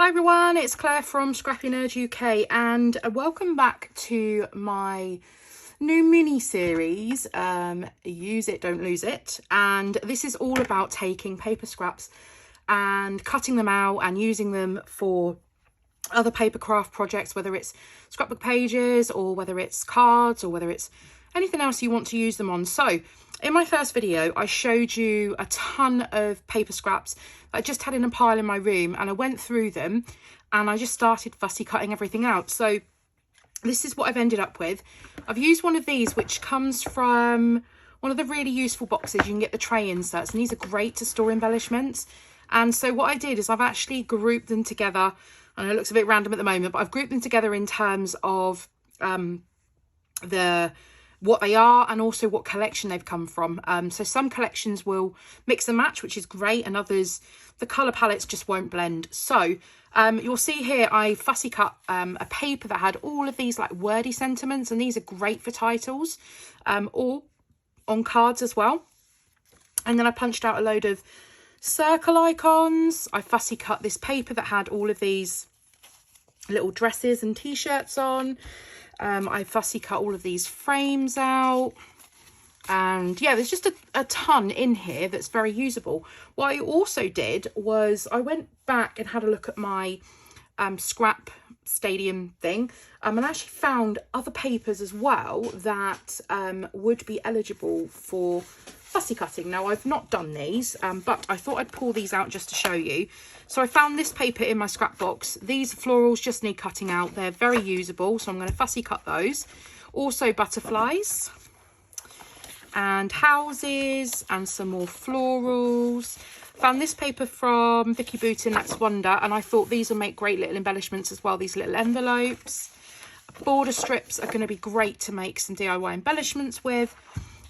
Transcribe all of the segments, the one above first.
Hi everyone, it's Claire from scrappynerduk and welcome back to my new mini series, Use It, Don't Lose It. And this is all about taking paper scraps and cutting them out and using them for other paper craft projects, whether it's scrapbook pages or whether it's cards or whether it's anything else you want to use them on. So in my first video, I showed you a ton of paper scraps that I just had in a pile in my room, and I went through them and I just started fussy cutting everything out. So this is what I've ended up with. I've used one of these, which comes from one of the really useful boxes. You can get the tray inserts, and these are great to store embellishments. And so what I did is I've actually grouped them together. I know it looks a bit random at the moment, but I've grouped them together in terms of what they are and also what collection they've come from. So some collections will mix and match, which is great, and others, the colour palettes just won't blend. So you'll see here I fussy cut a paper that had all of these like wordy sentiments, and these are great for titles or on cards as well. And then I punched out a load of circle icons. I fussy cut this paper that had all of these little dresses and t-shirts on. I fussy cut all of these frames out, and yeah, there's just a ton in here that's very usable. What I also did was I went back and had a look at my scrap stadium thing, and actually found other papers as well that would be eligible for fussy cutting. Now, I've not done these, but I thought I'd pull these out just to show you. So I found this paper in my scrap box. These florals just need cutting out. They're very usable, so I'm going to fussy cut those. Also butterflies and houses and some more florals. Found this paper from Vicky Bootin, Let's Wonder, and I thought these will make great little embellishments as well. These little envelopes. Border strips are going to be great to make some DIY embellishments with.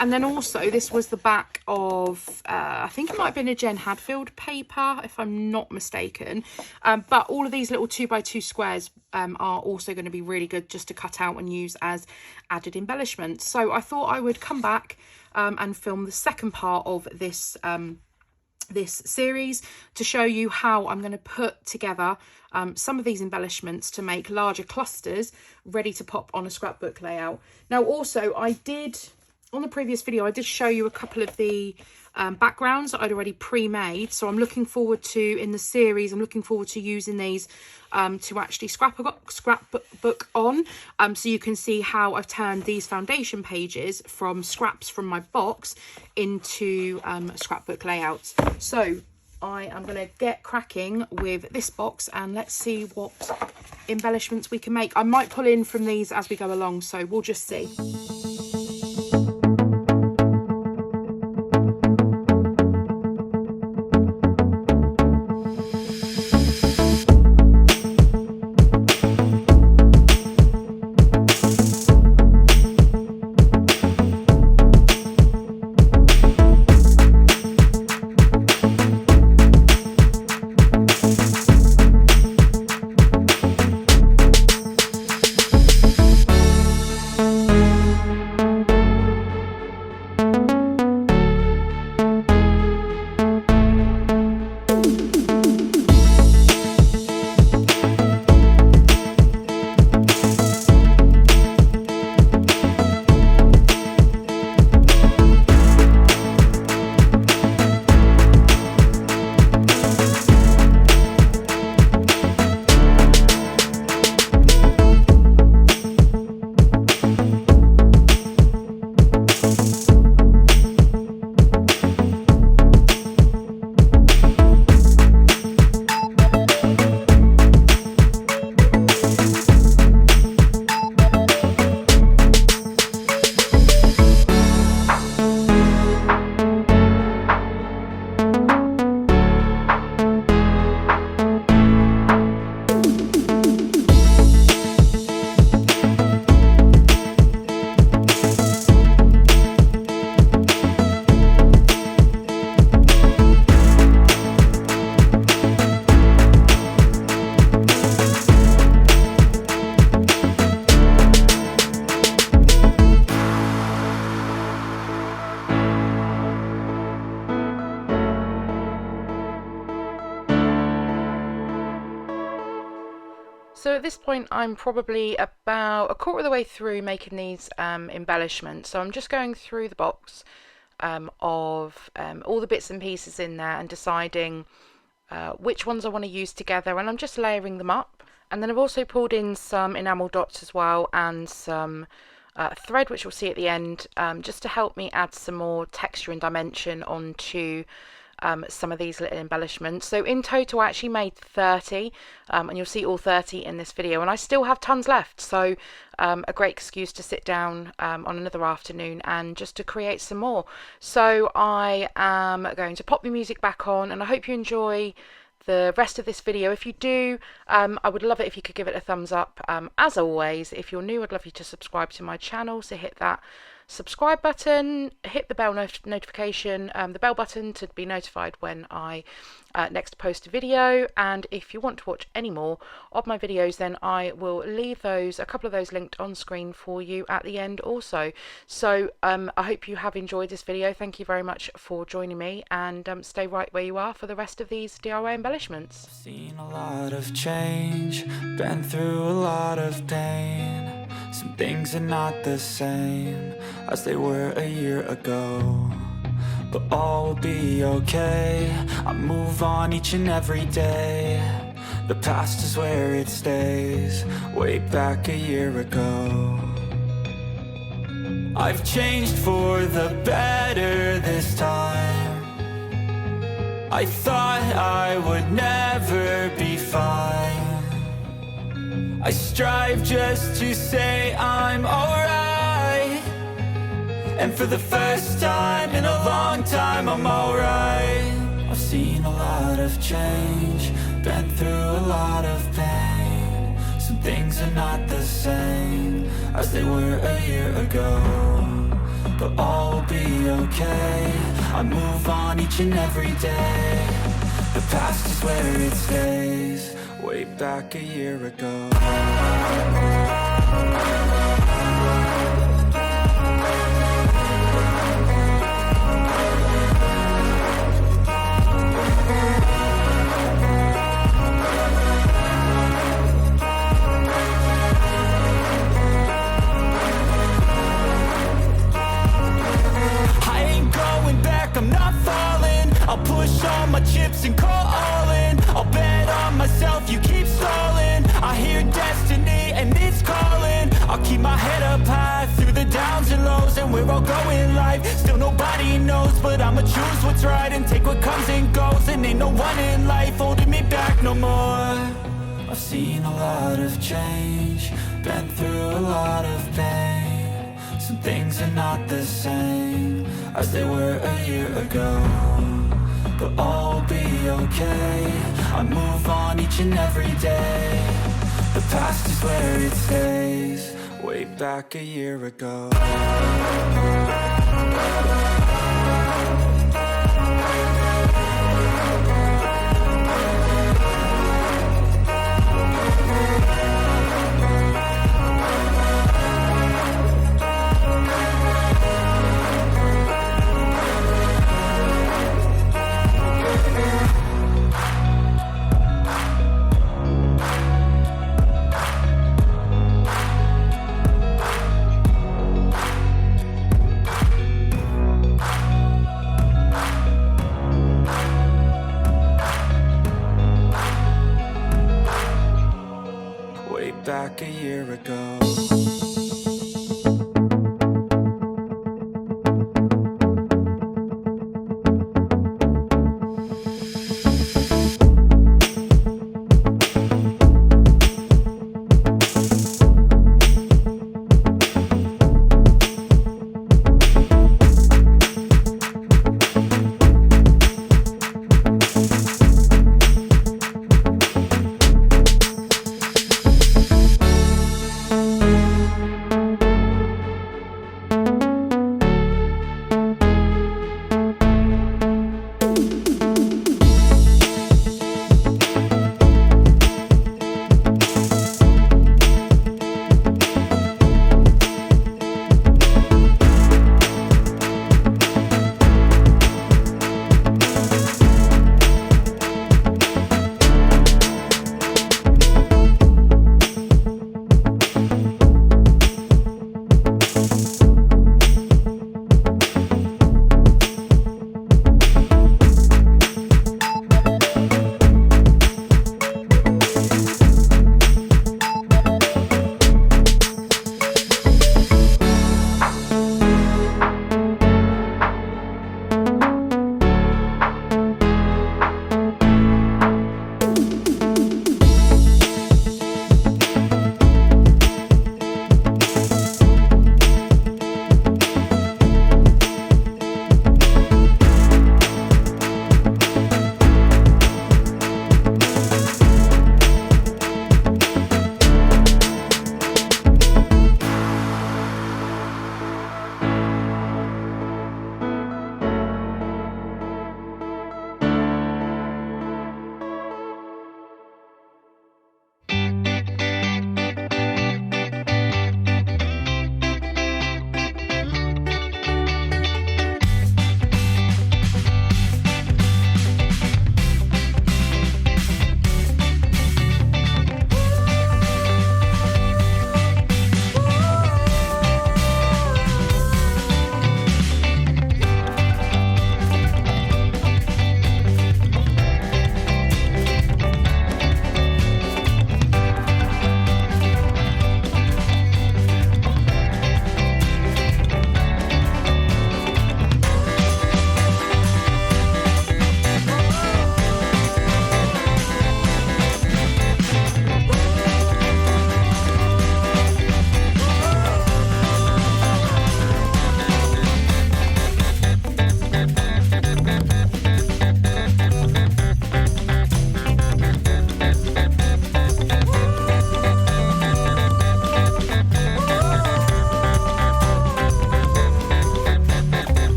And then also, this was the back of, I think it might have been a Jen Hadfield paper, if I'm not mistaken. But all of these little 2x2 squares are also going to be really good just to cut out and use as added embellishments. So I thought I would come back and film the second part of this this series to show you how I'm going to put together some of these embellishments to make larger clusters ready to pop on a scrapbook layout. Now, also, on the previous video, I did show you a couple of the backgrounds that I'd already pre-made. So I'm looking forward to, in the series, I'm looking forward to using these to actually scrapbook on. So you can see how I've turned these foundation pages from scraps from my box into scrapbook layouts. So I am going to get cracking with this box, and let's see what embellishments we can make. I might pull in from these as we go along, so we'll just see. So at this point I'm probably about a quarter of the way through making these embellishments. So I'm just going through the box of all the bits and pieces in there and deciding which ones I want to use together, and I'm just layering them up. And then I've also pulled in some enamel dots as well, and some thread, which you'll see at the end, just to help me add some more texture and dimension onto some of these little embellishments. So in total I actually made 30, and you'll see all 30 in this video, and I still have tons left, so a great excuse to sit down on another afternoon and just to create some more. So I am going to pop the music back on, and I hope you enjoy the rest of this video. If you do, I would love it if you could give it a thumbs up. As always, if you're new, I'd love you to subscribe to my channel, so hit that subscribe button, hit the bell notification, the bell button, to be notified when I next post a video. And if you want to watch any more of my videos, then I will leave a couple of those linked on screen for you at the end also. So I hope you have enjoyed this video. Thank you very much for joining me, and stay right where you are for the rest of these DIY embellishments. Seen a lot of change, been through a lot of pain. Some things are not the same as they were a year ago, but all will be okay. I move on each and every day. The past is where it stays, way back a year ago. I've changed for the better this time. I thought I would never be fine. I strive just to say I'm alright, and for the first time in a long time I'm alright. I've seen a lot of change, been through a lot of pain. Some things are not the same as they were a year ago, but all will be okay. I move on each and every day. The past is where it stays, way back a year ago. I ain't going back, I'm not falling. I'll push all my chips and call all in. I'll bet on myself, you keep stalling. I hear destiny and it's calling. I'll keep my head up high through the downs and lows, and we're all going live. Still nobody knows, but I'ma choose what's right and take what comes and goes. And ain't no one in life holding me back no more. I've seen a lot of change, been through a lot of pain. Some things are not the same as they were a year ago, but all will be okay. I move on each and every day. The past is where it stays, way back a year ago. Back a year ago.